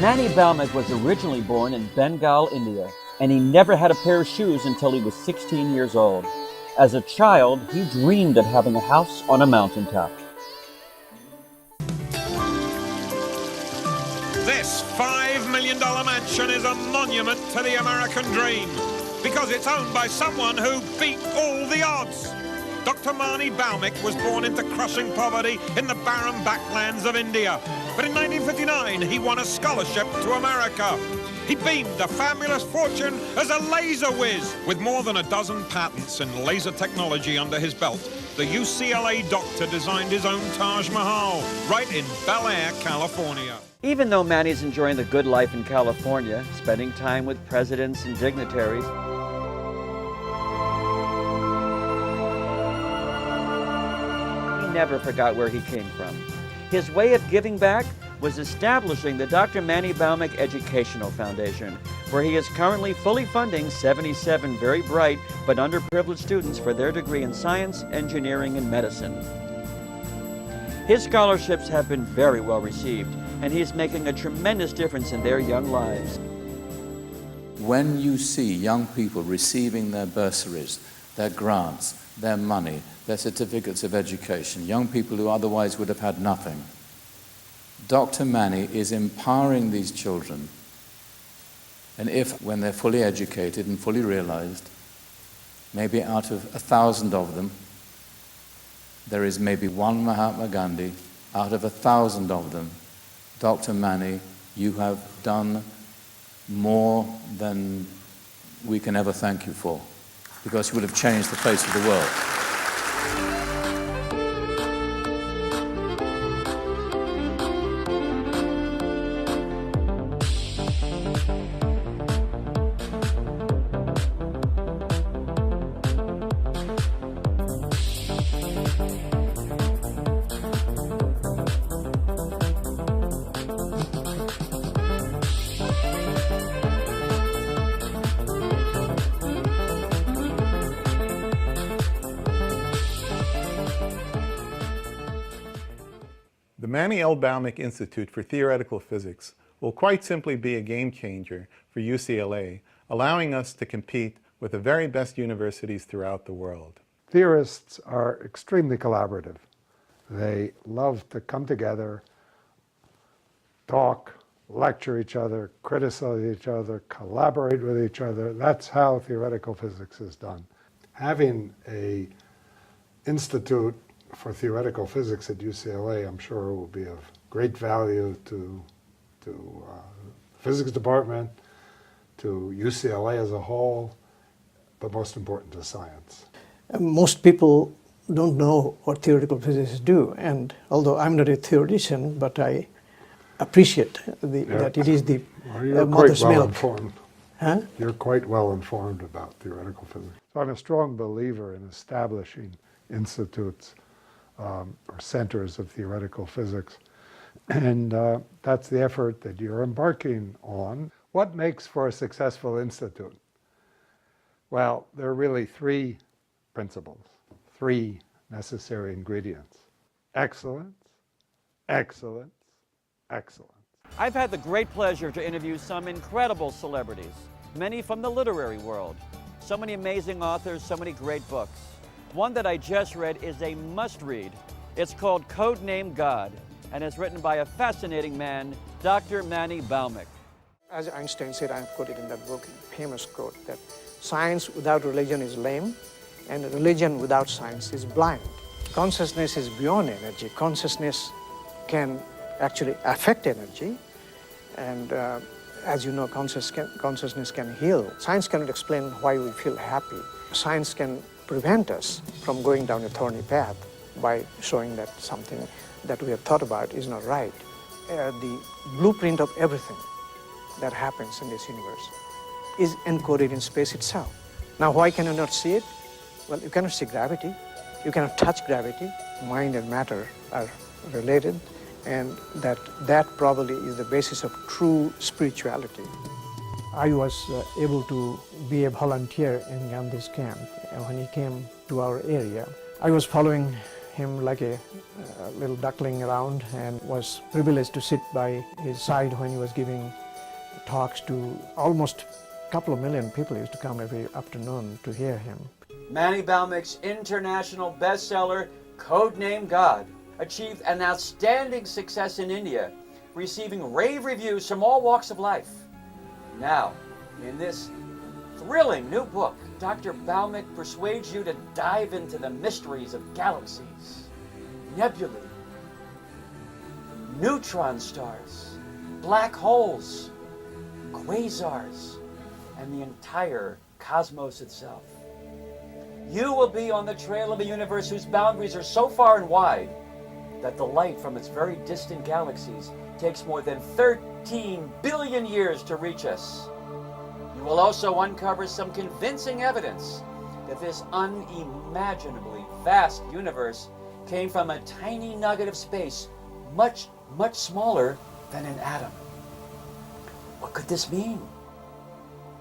Manny Bhaumik was originally born in Bengal, India, and he never had a pair of shoes until he was 16 years old. As a child, he dreamed of having a house on a mountaintop. This $5 million mansion is a monument to the American dream because it's owned by someone who beat all the odds. Dr. Manny Bhaumik was born into crushing poverty in the barren backlands of India. But in 1959, he won a scholarship to America. He beamed a fabulous fortune as a laser whiz. With more than a dozen patents in laser technology under his belt, the UCLA doctor designed his own Taj Mahal right in Bel Air, California. Even though Manny's enjoying the good life in California, spending time with presidents and dignitaries, he never forgot where he came from. His way of giving back was establishing the Dr. Manny Bhaumik Educational Foundation, where he is currently fully funding 77 very bright but underprivileged students for their degree in science, engineering, and medicine. His scholarships have been very well received, and he is making a tremendous difference in their young lives. When you see young people receiving their bursaries, their grants, their money, their certificates of education, young people who otherwise would have had nothing, Dr. Manny is empowering these children. And if, when they're fully educated and fully realized, maybe out of 1,000 of them, there is maybe one Mahatma Gandhi, out of 1,000 of them, Dr. Manny, you have done more than we can ever thank you for, because you would have changed the face of the world. The Manny L. Bhaumik Institute for Theoretical Physics will quite simply be a game changer for UCLA, allowing us to compete with the very best universities throughout the world. Theorists are extremely collaborative. They love to come together, talk, lecture each other, criticize each other, collaborate with each other. That's how theoretical physics is done. Having an institute for theoretical physics at UCLA, I'm sure, will be of great value to the physics department, to UCLA as a whole, but most important to science. Most people don't know what theoretical physicists do, and although I'm not a theoretician, but I appreciate that it is the mother's milk. Informed. Huh? You're quite well informed about theoretical physics. So I'm a strong believer in establishing institutes or centers of theoretical physics, and that's the effort that you're embarking on. What makes for a successful institute? Well, there are really three principles, three necessary ingredients: excellence, excellence, excellence. I've had the great pleasure to interview some incredible celebrities, many from the literary world, so many amazing authors, so many great books. One that I just read is a must-read. It's called Codename God, and is written by a fascinating man, Dr. Manny Bhaumik. As Einstein said, I quoted in that book, famous quote, that science without religion is lame, and religion without science is blind. Consciousness is beyond energy. Consciousness can actually affect energy, and as you know, consciousness can heal. Science cannot explain why we feel happy. Science can prevent us from going down a thorny path by showing that something that we have thought about is not right. The blueprint of everything that happens in this universe is encoded in space itself. Now, why can you not see it? Well, you cannot see gravity. You cannot touch gravity. Mind and matter are related, and that probably is the basis of true spirituality. I was able to be a volunteer in Gandhi's camp when he came to our area. I was following him like a little duckling around and was privileged to sit by his side when he was giving talks to almost a couple of million people used to come every afternoon to hear him. Manny Baumik's international bestseller, Codename God, achieved an outstanding success in India, receiving rave reviews from all walks of life. Now, in this thrilling new book, Dr. Bhaumik persuades you to dive into the mysteries of galaxies, nebulae, neutron stars, black holes, quasars, and the entire cosmos itself. You will be on the trail of a universe whose boundaries are so far and wide that the light from its very distant galaxies takes more than 13 billion years to reach us. You will also uncover some convincing evidence that this unimaginably vast universe came from a tiny nugget of space, much, much smaller than an atom. What could this mean?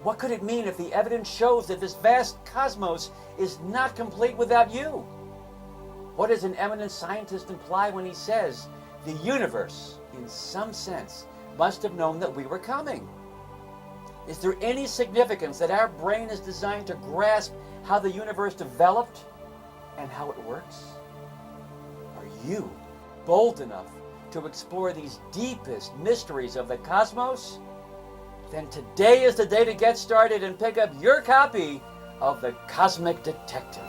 What could it mean if the evidence shows that this vast cosmos is not complete without you? What does an eminent scientist imply when he says the universe, in some sense, must have known that we were coming? Is there any significance that our brain is designed to grasp how the universe developed and how it works? Are you bold enough to explore these deepest mysteries of the cosmos? Then today is the day to get started and pick up your copy of The Cosmic Detective.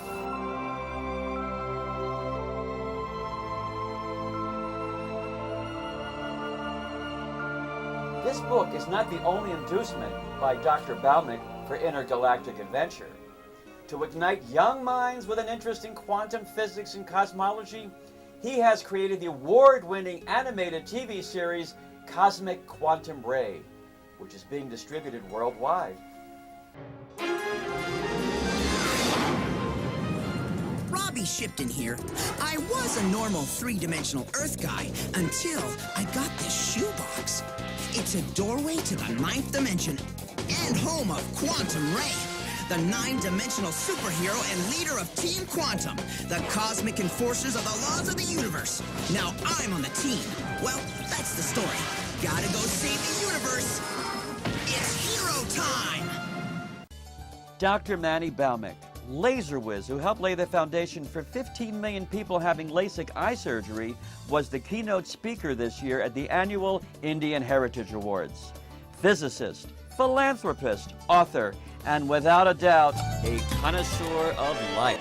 This book is not the only inducement by Dr. Bhaumik for intergalactic adventure. To ignite young minds with an interest in quantum physics and cosmology, he has created the award-winning animated TV series Cosmic Quantum Ray, which is being distributed worldwide. Robbie Shipton here. I was a normal three-dimensional Earth guy until I got this shoebox. It's a doorway to the 9th dimension and home of Quantum Ray, the 9-dimensional superhero and leader of Team Quantum, the cosmic enforcers of the laws of the universe. Now I'm on the team. Well, that's the story. Gotta go save the universe. It's hero time! Dr. Manny Bhaumik, laser whiz who helped lay the foundation for 15 million people having LASIK eye surgery, was the keynote speaker this year at the annual Indian Heritage Awards. Physicist, philanthropist, author, and without a doubt, a connoisseur of light.